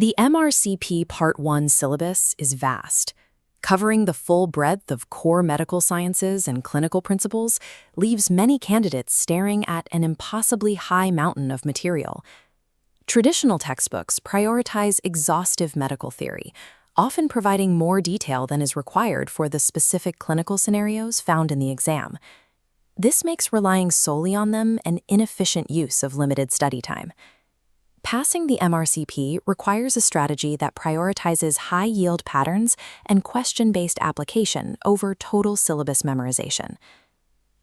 The MRCP Part 1 syllabus is vast. Covering the full breadth of core medical sciences and clinical principles leaves many candidates staring at an impossibly high mountain of material. Traditional textbooks prioritize exhaustive medical theory, often providing more detail than is required for the specific clinical scenarios found in the exam. This makes relying solely on them an inefficient use of limited study time. Passing the MRCP requires a strategy that prioritizes high-yield patterns and question-based application over total syllabus memorization.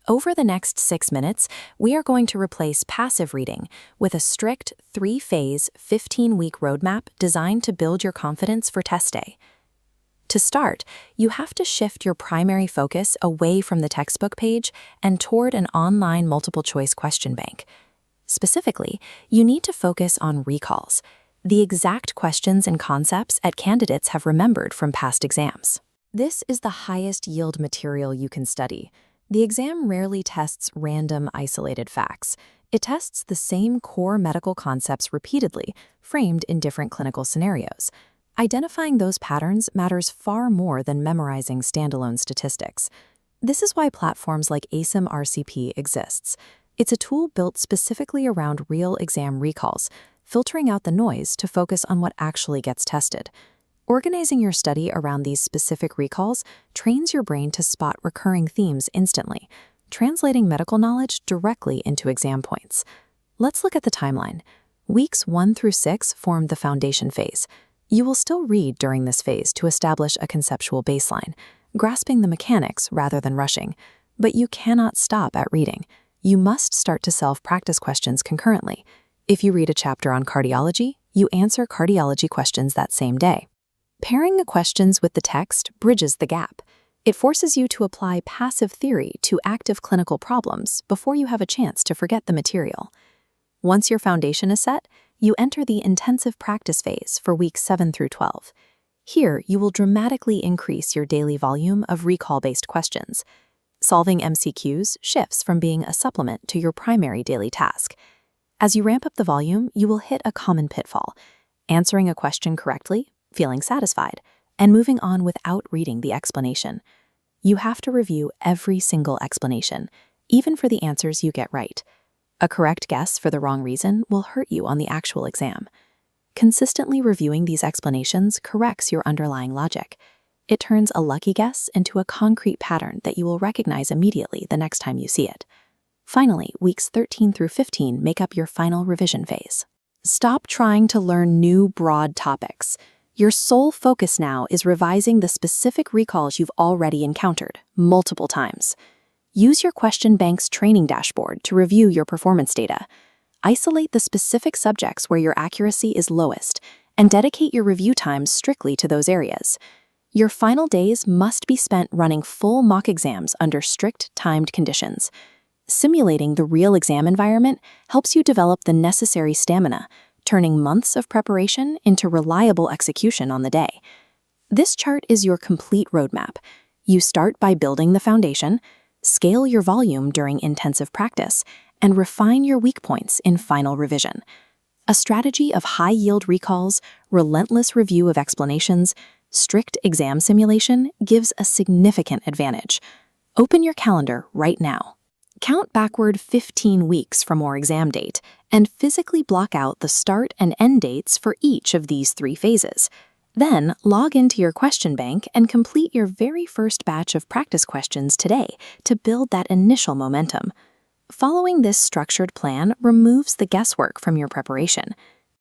Over the next 6 minutes, we are going to replace passive reading with a strict 3-phase, 15-week roadmap designed to build your confidence for test day. To start, you have to shift your primary focus away from the textbook page and toward an online multiple-choice question bank. Specifically, you need to focus on recalls, the exact questions and concepts candidates have remembered from past exams. This is the highest yield material you can study. The exam rarely tests random, isolated facts. It tests the same core medical concepts repeatedly, framed in different clinical scenarios. Identifying those patterns matters far more than memorizing standalone statistics. This is why platforms like AceMRCP exists. It's a tool built specifically around real exam recalls, filtering out the noise to focus on what actually gets tested. Organizing your study around these specific recalls trains your brain to spot recurring themes instantly, translating medical knowledge directly into exam points. Let's look at the timeline. Weeks 1 through 6 form the foundation phase. You will still read during this phase to establish a conceptual baseline, grasping the mechanics rather than rushing. But you cannot stop at reading. You must start to solve practice questions concurrently. If you read a chapter on cardiology, you answer cardiology questions that same day. Pairing the questions with the text bridges the gap. It forces you to apply passive theory to active clinical problems before you have a chance to forget the material. Once your foundation is set, you enter the intensive practice phase for weeks 7 through 12. Here, you will dramatically increase your daily volume of recall-based questions. Solving MCQs shifts from being a supplement to your primary daily task. As you ramp up the volume, you will hit a common pitfall: answering a question correctly, feeling satisfied, and moving on without reading the explanation. You have to review every single explanation, even for the answers you get right. A correct guess for the wrong reason will hurt you on the actual exam. Consistently reviewing these explanations corrects your underlying logic. It turns a lucky guess into a concrete pattern that you will recognize immediately the next time you see it. Finally, weeks 13 through 15 make up your final revision phase. Stop trying to learn new, broad topics. Your sole focus now is revising the specific recalls you've already encountered, multiple times. Use your question bank's training dashboard to review your performance data. Isolate the specific subjects where your accuracy is lowest, and dedicate your review time strictly to those areas. Your final days must be spent running full mock exams under strict timed conditions. Simulating the real exam environment helps you develop the necessary stamina, turning months of preparation into reliable execution on the day. This chart is your complete roadmap. You start by building the foundation, scale your volume during intensive practice, and refine your weak points in final revision. A strategy of high-yield recalls, relentless review of explanations, strict exam simulation gives a significant advantage. Open your calendar right now. Count backward 15 weeks from your exam date and physically block out the start and end dates for each of these 3 phases. Then log into your question bank and complete your very first batch of practice questions today to build that initial momentum. Following this structured plan removes the guesswork from your preparation.